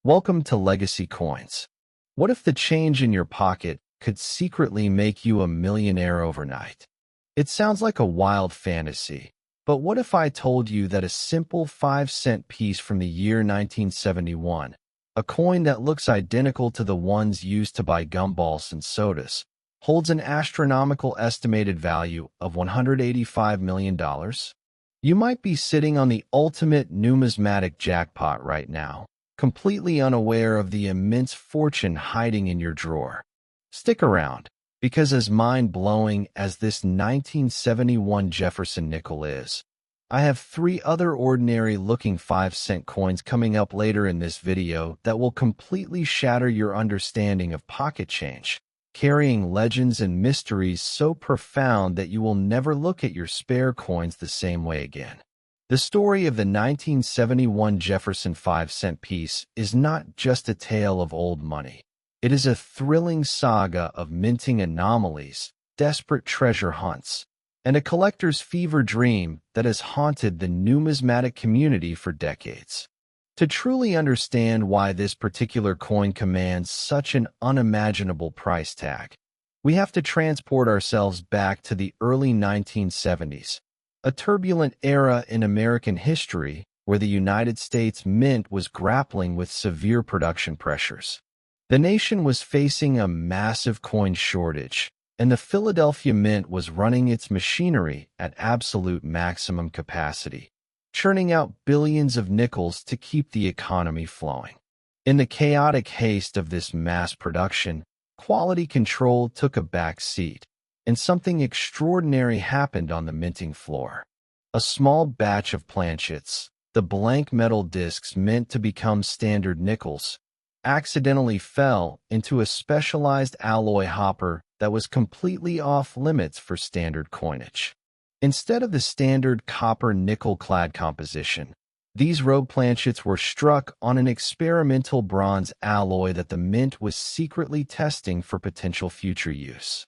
Welcome to Legacy Coins. What if the change in your pocket could secretly make you a millionaire overnight? It sounds like a wild fantasy, but what if I told you that a simple 5-cent piece from the year 1971, a coin that looks identical to the ones used to buy gumballs and sodas, holds an astronomical estimated value of $185 million? You might be sitting on the ultimate numismatic jackpot right now, completely unaware of the immense fortune hiding in your drawer. Stick around, because as mind-blowing as this 1971 Jefferson nickel is, I have 3 other ordinary-looking 5-cent coins coming up later in this video that will completely shatter your understanding of pocket change, carrying legends and mysteries so profound that you will never look at your spare coins the same way again. The story of the 1971 Jefferson 5-cent piece is not just a tale of old money. It is a thrilling saga of minting anomalies, desperate treasure hunts, and a collector's fever dream that has haunted the numismatic community for decades. To truly understand why this particular coin commands such an unimaginable price tag, we have to transport ourselves back to the early 1970s, a turbulent era in American history where the United States Mint was grappling with severe production pressures. The nation was facing a massive coin shortage, and the Philadelphia Mint was running its machinery at absolute maximum capacity, churning out billions of nickels to keep the economy flowing. In the chaotic haste of this mass production, quality control took a back seat, and something extraordinary happened on the minting floor. A small batch of planchets, the blank metal discs meant to become standard nickels, accidentally fell into a specialized alloy hopper that was completely off-limits for standard coinage. Instead of the standard copper nickel-clad composition, these rogue planchets were struck on an experimental bronze alloy that the Mint was secretly testing for potential future use.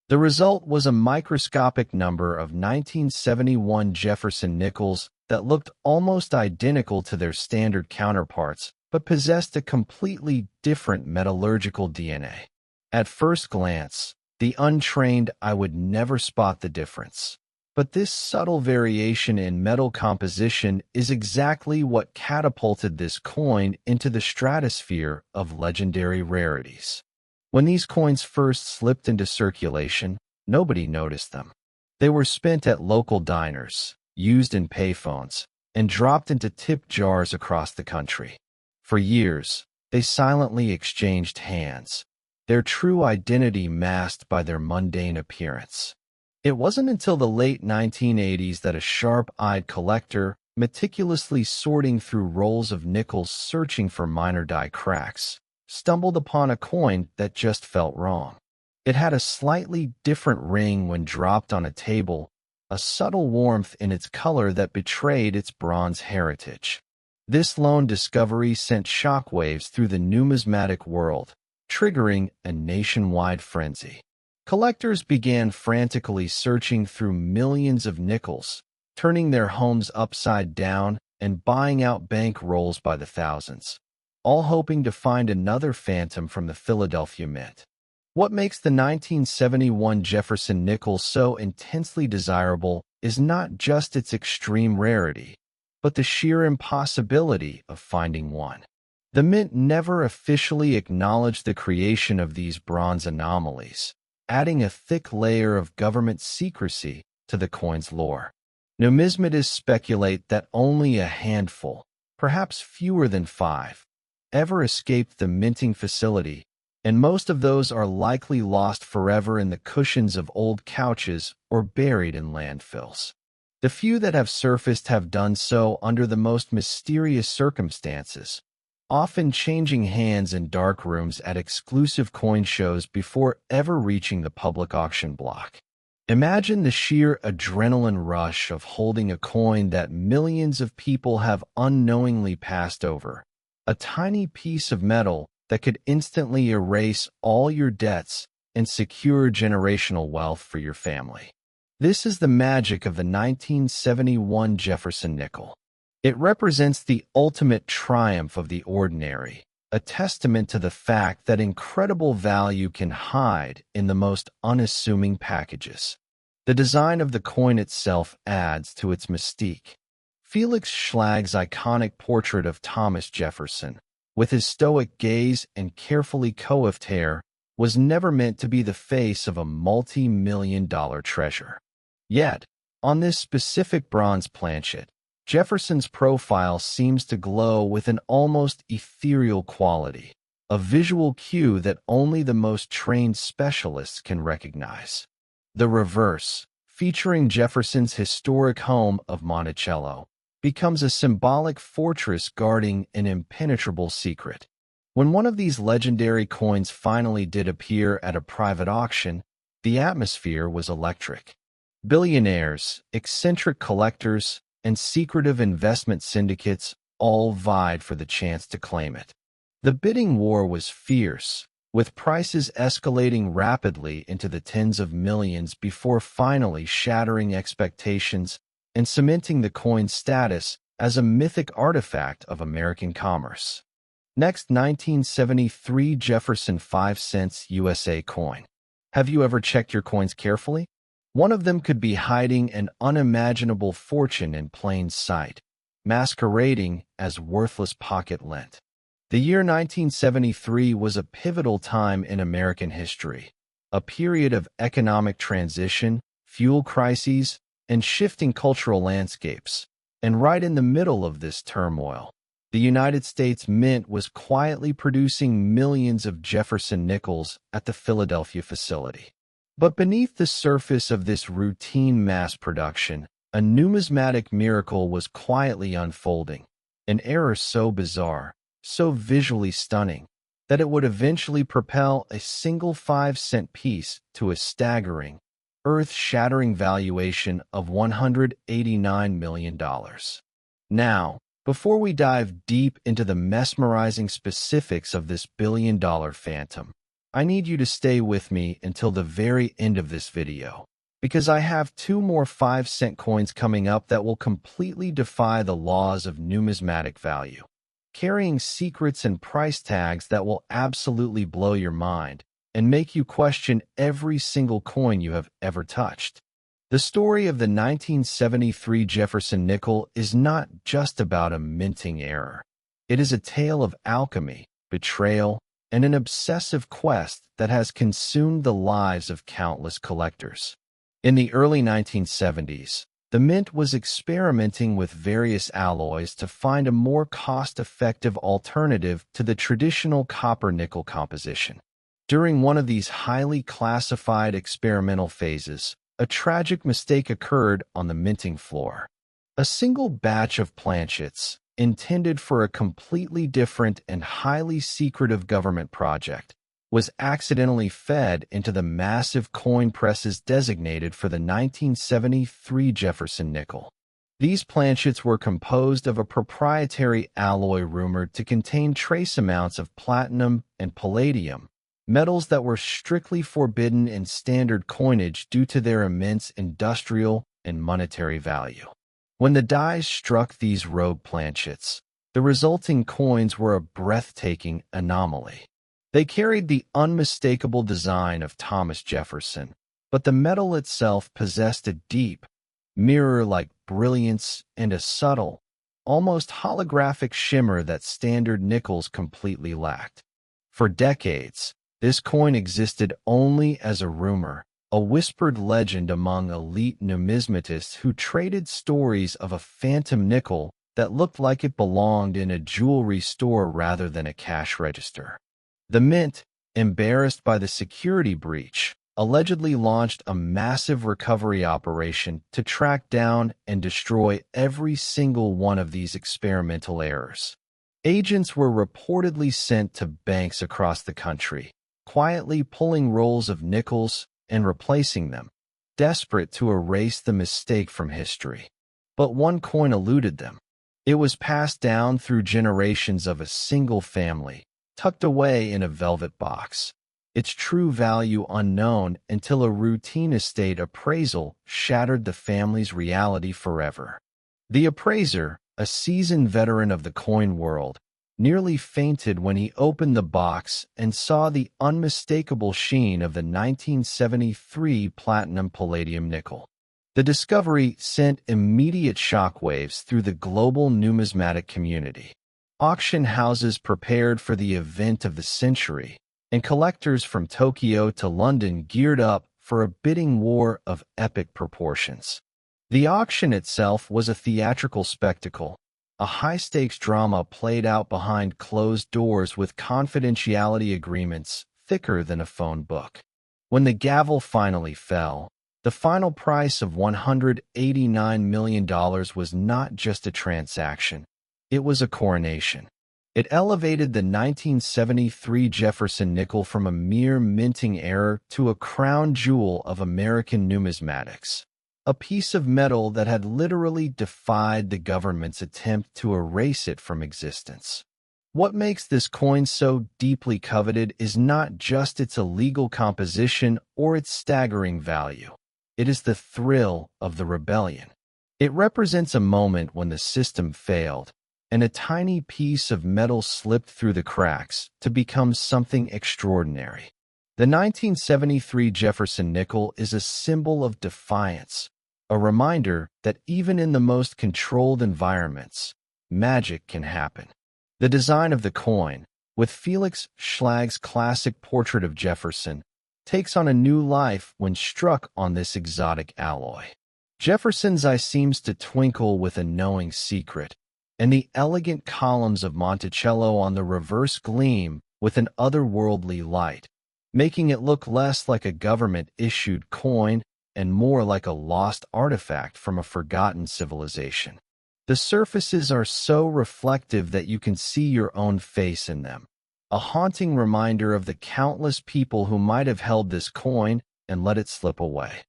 The result was a microscopic number of 1971 Jefferson nickels that looked almost identical to their standard counterparts, but possessed a completely different metallurgical DNA. At first glance, the untrained eye would never spot the difference. But this subtle variation in metal composition is exactly what catapulted this coin into the stratosphere of legendary rarities. When these coins first slipped into circulation, nobody noticed them. They were spent at local diners, used in payphones, and dropped into tip jars across the country. For years, they silently exchanged hands, their true identity masked by their mundane appearance. It wasn't until the late 1980s that a sharp-eyed collector, meticulously sorting through rolls of nickels searching for minor die cracks, stumbled upon a coin that just felt wrong. It had a slightly different ring when dropped on a table, a subtle warmth in its color that betrayed its bronze heritage. This lone discovery sent shockwaves through the numismatic world, triggering a nationwide frenzy. Collectors began frantically searching through millions of nickels, turning their homes upside down and buying out bank rolls by the thousands, all hoping to find another phantom from the Philadelphia Mint. What makes the 1971 Jefferson nickel so intensely desirable is not just its extreme rarity, but the sheer impossibility of finding one. The Mint never officially acknowledged the creation of these bronze anomalies, adding a thick layer of government secrecy to the coin's lore. Numismatists speculate that only a handful, perhaps fewer than 5, ever escaped the minting facility, and most of those are likely lost forever in the cushions of old couches or buried in landfills. The few that have surfaced have done so under the most mysterious circumstances, often changing hands in dark rooms at exclusive coin shows before ever reaching the public auction block. Imagine the sheer adrenaline rush of holding a coin that millions of people have unknowingly passed over, a tiny piece of metal that could instantly erase all your debts and secure generational wealth for your family. This is the magic of the 1971 Jefferson nickel. It represents the ultimate triumph of the ordinary, a testament to the fact that incredible value can hide in the most unassuming packages. The design of the coin itself adds to its mystique. Felix Schlag's iconic portrait of Thomas Jefferson, with his stoic gaze and carefully coiffed hair, was never meant to be the face of a multi-million-dollar treasure. Yet, on this specific bronze planchet, Jefferson's profile seems to glow with an almost ethereal quality, a visual cue that only the most trained specialists can recognize. The reverse, featuring Jefferson's historic home of Monticello, becomes a symbolic fortress guarding an impenetrable secret. When one of these legendary coins finally did appear at a private auction, the atmosphere was electric. Billionaires, eccentric collectors, and secretive investment syndicates all vied for the chance to claim it. The bidding war was fierce, with prices escalating rapidly into the tens of millions before finally shattering expectations and cementing the coin's status as a mythic artifact of American commerce. Next, 1973 Jefferson 5 cents USA coin. Have you ever checked your coins carefully? One of them could be hiding an unimaginable fortune in plain sight, masquerading as worthless pocket lint. The year 1973 was a pivotal time in American history, a period of economic transition, fuel crises, and shifting cultural landscapes. And right in the middle of this turmoil, the United States Mint was quietly producing millions of Jefferson Nickels at the Philadelphia facility. But beneath the surface of this routine mass production, a numismatic miracle was quietly unfolding, an error so bizarre, so visually stunning, that it would eventually propel a single 5-cent piece to a staggering, earth-shattering valuation of $189 million. Now, before we dive deep into the mesmerizing specifics of this billion-dollar phantom, I need you to stay with me until the very end of this video, because I have 2 more 5-cent coins coming up that will completely defy the laws of numismatic value, carrying secrets and price tags that will absolutely blow your mind and make you question every single coin you have ever touched. The story of the 1973 Jefferson nickel is not just about a minting error. It is a tale of alchemy, betrayal, and an obsessive quest that has consumed the lives of countless collectors. In the early 1970s, the Mint was experimenting with various alloys to find a more cost-effective alternative to the traditional copper-nickel composition. During one of these highly classified experimental phases, a tragic mistake occurred on the minting floor. A single batch of planchets, intended for a completely different and highly secretive government project, was accidentally fed into the massive coin presses designated for the 1973 Jefferson nickel. These planchets were composed of a proprietary alloy rumored to contain trace amounts of platinum and palladium, metals that were strictly forbidden in standard coinage due to their immense industrial and monetary value. When the dies struck these rogue planchets, the resulting coins were a breathtaking anomaly. They carried the unmistakable design of Thomas Jefferson, but the metal itself possessed a deep, mirror-like brilliance and a subtle, almost holographic shimmer that standard nickels completely lacked. For decades, this coin existed only as a rumor, a whispered legend among elite numismatists who traded stories of a phantom nickel that looked like it belonged in a jewelry store rather than a cash register. The Mint, embarrassed by the security breach, allegedly launched a massive recovery operation to track down and destroy every single one of these experimental errors. Agents were reportedly sent to banks across the country, quietly pulling rolls of nickels and replacing them, desperate to erase the mistake from history. But one coin eluded them. It was passed down through generations of a single family, tucked away in a velvet box, its true value unknown until a routine estate appraisal shattered the family's reality forever. The appraiser, a seasoned veteran of the coin world, nearly fainted when he opened the box and saw the unmistakable sheen of the 1973 platinum-palladium nickel. The discovery sent immediate shockwaves through the global numismatic community. Auction houses prepared for the event of the century, and collectors from Tokyo to London geared up for a bidding war of epic proportions. The auction itself was a theatrical spectacle, a high-stakes drama played out behind closed doors with confidentiality agreements thicker than a phone book. When the gavel finally fell, the final price of $189 million was not just a transaction, it was a coronation. It elevated the 1973 Jefferson nickel from a mere minting error to a crown jewel of American numismatics, a piece of metal that had literally defied the government's attempt to erase it from existence. What makes this coin so deeply coveted is not just its illegal composition or its staggering value. It is the thrill of the rebellion. It represents a moment when the system failed, and a tiny piece of metal slipped through the cracks to become something extraordinary. The 1973 Jefferson nickel is a symbol of defiance, a reminder that even in the most controlled environments, magic can happen. The design of the coin, with Felix Schlag's classic portrait of Jefferson, takes on a new life when struck on this exotic alloy. Jefferson's eye seems to twinkle with a knowing secret, and the elegant columns of Monticello on the reverse gleam with an otherworldly light, making it look less like a government-issued coin and more like a lost artifact from a forgotten civilization. The surfaces are so reflective that you can see your own face in them, a haunting reminder of the countless people who might have held this coin and let it slip away.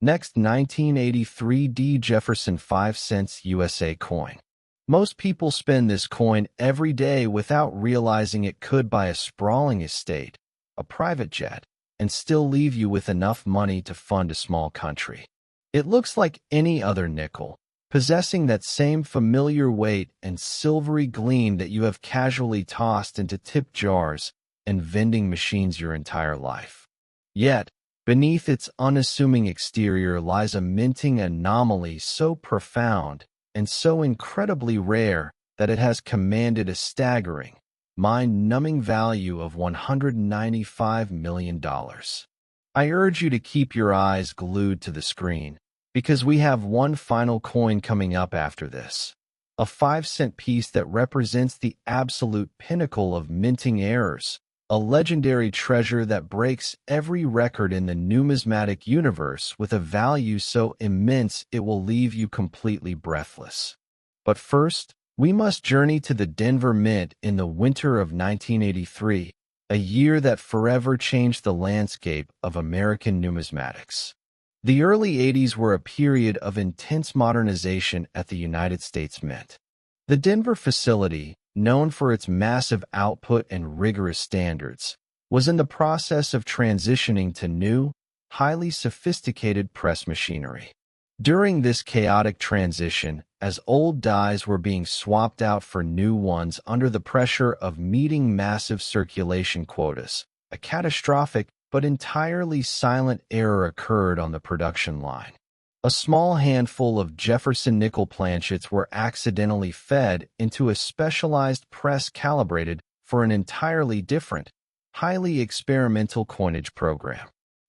Next, 1983 D. Jefferson 5 cents USA coin. Most people spend this coin every day without realizing it could buy a sprawling estate, a private jet, and still leave you with enough money to fund a small country. It looks like any other nickel, possessing that same familiar weight and silvery gleam that you have casually tossed into tip jars and vending machines your entire life. Yet, beneath its unassuming exterior lies a minting anomaly so profound and so incredibly rare that it has commanded a staggering, mind-numbing value of $195 million. I urge you to keep your eyes glued to the screen, because we have one final coin coming up after this. A 5-cent piece that represents the absolute pinnacle of minting errors, a legendary treasure that breaks every record in the numismatic universe with a value so immense it will leave you completely breathless. But first, we must journey to the Denver Mint in the winter of 1983, a year that forever changed the landscape of American numismatics. The early 80s were a period of intense modernization at the United States Mint. The Denver facility, known for its massive output and rigorous standards, was in the process of transitioning to new, highly sophisticated press machinery. During this chaotic transition, as old dies were being swapped out for new ones under the pressure of meeting massive circulation quotas, a catastrophic but entirely silent error occurred on the production line. A small handful of Jefferson nickel planchets were accidentally fed into a specialized press calibrated for an entirely different, highly experimental coinage program.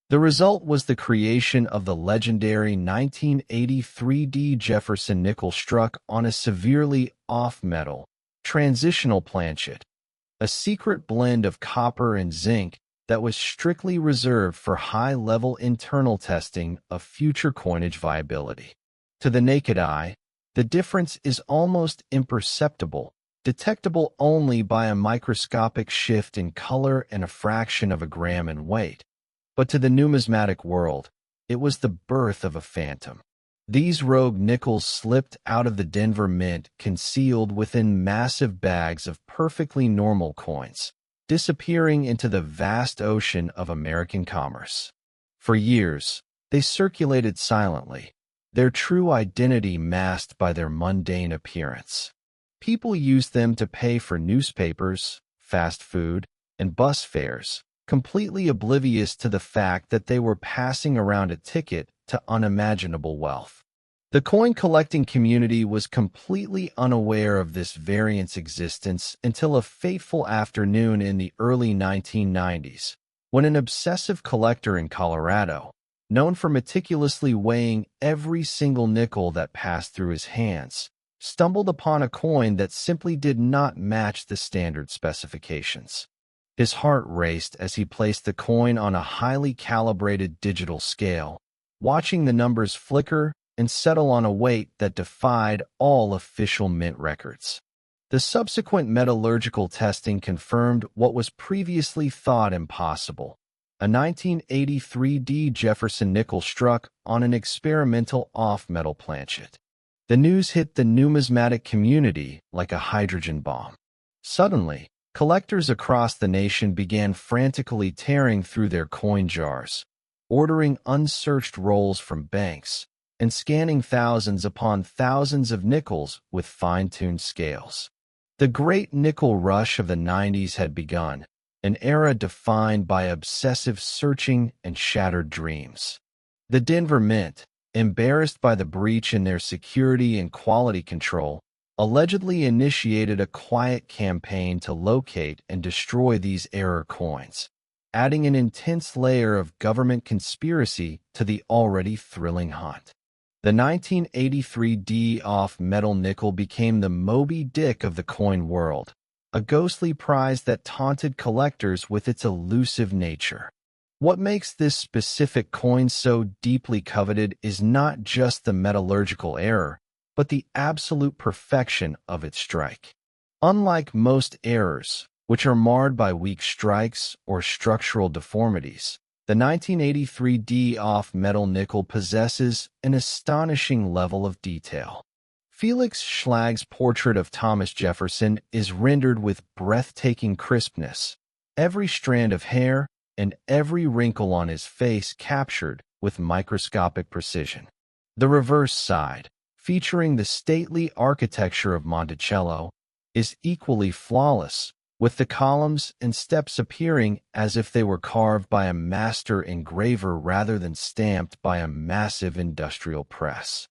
The result was the creation of the legendary 1983 D. Jefferson nickel struck on a severely off-metal, transitional planchet, a secret blend of copper and zinc that was strictly reserved for high-level internal testing of future coinage viability. To the naked eye, the difference is almost imperceptible, detectable only by a microscopic shift in color and a fraction of a gram in weight. But to the numismatic world, it was the birth of a phantom. These rogue nickels slipped out of the Denver Mint concealed within massive bags of perfectly normal coins, disappearing into the vast ocean of American commerce. For years, they circulated silently, their true identity masked by their mundane appearance. People used them to pay for newspapers, fast food, and bus fares, completely oblivious to the fact that they were passing around a ticket to unimaginable wealth. The coin-collecting community was completely unaware of this variant's existence until a fateful afternoon in the early 1990s, when an obsessive collector in Colorado, known for meticulously weighing every single nickel that passed through his hands, stumbled upon a coin that simply did not match the standard specifications. His heart raced as he placed the coin on a highly calibrated digital scale, watching the numbers flicker and settle on a weight that defied all official mint records. The subsequent metallurgical testing confirmed what was previously thought impossible. A 1983 Jefferson Nickels struck on an experimental off-metal planchet. The news hit the numismatic community like a hydrogen bomb. Suddenly, collectors across the nation began frantically tearing through their coin jars, ordering unsearched rolls from banks, and scanning thousands upon thousands of nickels with fine-tuned scales. The great nickel rush of the 90s had begun, an era defined by obsessive searching and shattered dreams. The Denver Mint, embarrassed by the breach in their security and quality control, allegedly initiated a quiet campaign to locate and destroy these error coins, adding an intense layer of government conspiracy to the already thrilling hunt. The 1983 off-metal nickel became the Moby Dick of the coin world, a ghostly prize that taunted collectors with its elusive nature. What makes this specific coin so deeply coveted is not just the metallurgical error, but the absolute perfection of its strike. Unlike most errors, which are marred by weak strikes or structural deformities, the 1983 off-metal nickel possesses an astonishing level of detail. Felix Schlag's portrait of Thomas Jefferson is rendered with breathtaking crispness, every strand of hair and every wrinkle on his face captured with microscopic precision. The reverse side, featuring the stately architecture of Monticello, is equally flawless, with the columns and steps appearing as if they were carved by a master engraver rather than stamped by a massive industrial press.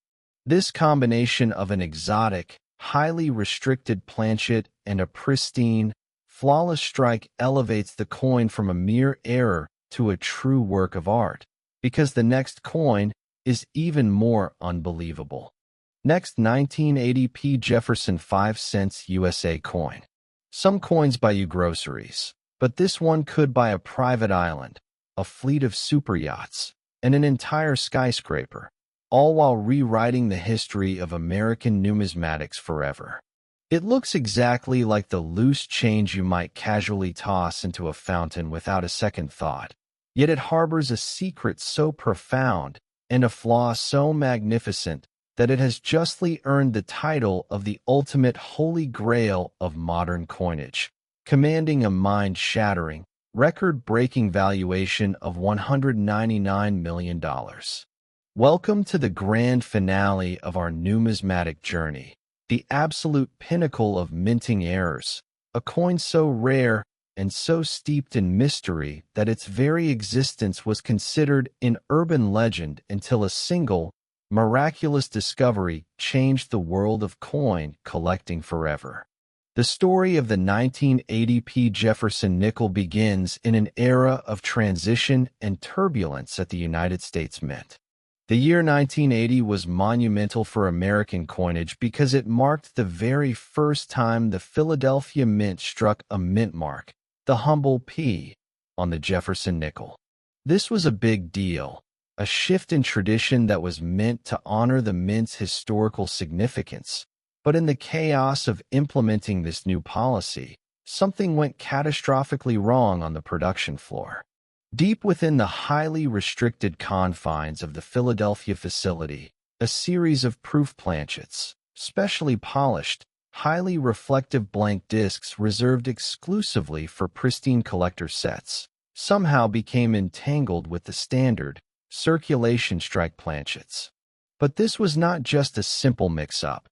This combination of an exotic, highly restricted planchet and a pristine, flawless strike elevates the coin from a mere error to a true work of art, because the next coin is even more unbelievable. Next, 1980 Jefferson 5 cents USA coin. Some coins buy you groceries, but this one could buy a private island, a fleet of super yachts, and an entire skyscraper, all while rewriting the history of American numismatics forever. It looks exactly like the loose change you might casually toss into a fountain without a second thought, yet it harbors a secret so profound and a flaw so magnificent that it has justly earned the title of the ultimate holy grail of modern coinage, commanding a mind-shattering, record-breaking valuation of $199 million. Welcome to the grand finale of our numismatic journey, the absolute pinnacle of minting errors, a coin so rare and so steeped in mystery that its very existence was considered an urban legend until a single, miraculous discovery changed the world of coin collecting forever. The story of the 1980 Jefferson nickel begins in an era of transition and turbulence at the United States Mint. The year 1980 was monumental for American coinage because it marked the very first time the Philadelphia Mint struck a mint mark, the humble P, on the Jefferson nickel. This was a big deal, a shift in tradition that was meant to honor the mint's historical significance. But in the chaos of implementing this new policy, something went catastrophically wrong on the production floor. Deep within the highly restricted confines of the Philadelphia facility, a series of proof planchets, specially polished, highly reflective blank discs reserved exclusively for pristine collector sets, somehow became entangled with the standard circulation strike planchets. But this was not just a simple mix-up.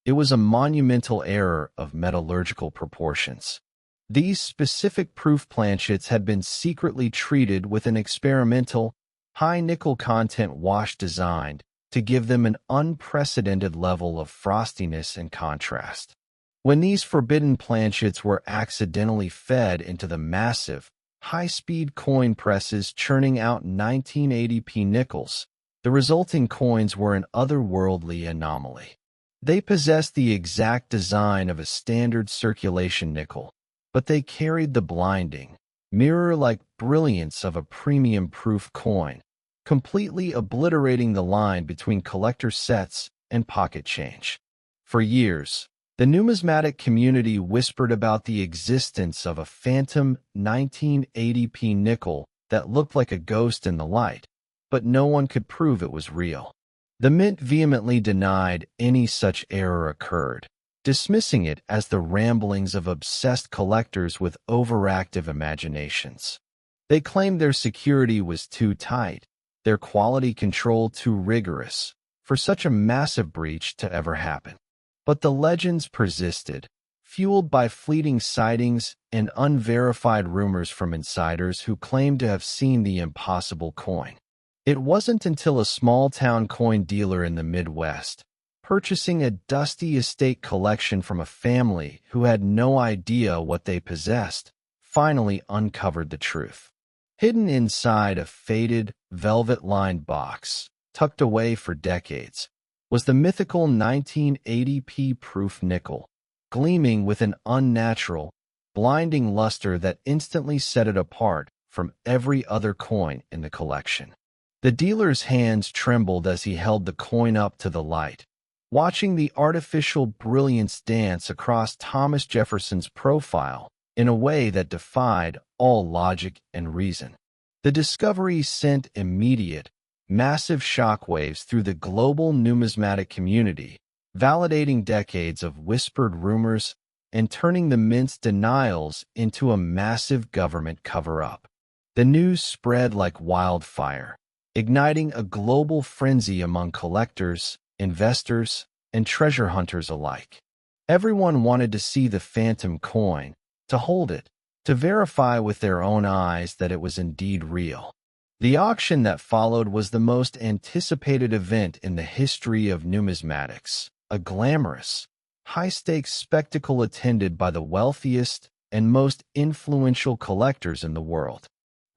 It was a monumental error of metallurgical proportions. These specific proof planchets had been secretly treated with an experimental, high nickel content wash designed to give them an unprecedented level of frostiness and contrast. When these forbidden planchets were accidentally fed into the massive, high-speed coin presses churning out 1980p nickels, the resulting coins were an otherworldly anomaly. They possessed the exact design of a standard circulation nickel, but they carried the blinding, mirror-like brilliance of a premium-proof coin, completely obliterating the line between collector sets and pocket change. For years, the numismatic community whispered about the existence of a phantom 1980p nickel that looked like a ghost in the light, but no one could prove it was real. The mint vehemently denied any such error occurred, dismissing it as the ramblings of obsessed collectors with overactive imaginations. They claimed their security was too tight, their quality control too rigorous, for such a massive breach to ever happen. But the legends persisted, fueled by fleeting sightings and unverified rumors from insiders who claimed to have seen the impossible coin. It wasn't until a small-town coin dealer in the Midwest, purchasing a dusty estate collection from a family who had no idea what they possessed, finally uncovered the truth. Hidden inside a faded, velvet-lined box, tucked away for decades, was the mythical 1980p proof nickel, gleaming with an unnatural, blinding luster that instantly set it apart from every other coin in the collection. The dealer's hands trembled as he held the coin up to the light, watching the artificial brilliance dance across Thomas Jefferson's profile in a way that defied all logic and reason. The discovery sent immediate, massive shockwaves through the global numismatic community, validating decades of whispered rumors and turning the mint's denials into a massive government cover-up. The news spread like wildfire, igniting a global frenzy among collectors, investors, and treasure hunters alike. Everyone wanted to see the phantom coin, to hold it, to verify with their own eyes that it was indeed real. The auction that followed was the most anticipated event in the history of numismatics, a glamorous, high-stakes spectacle attended by the wealthiest and most influential collectors in the world.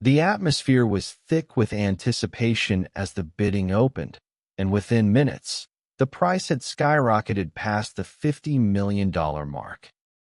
The atmosphere was thick with anticipation as the bidding opened, and within minutes, the price had skyrocketed past the $50 million mark.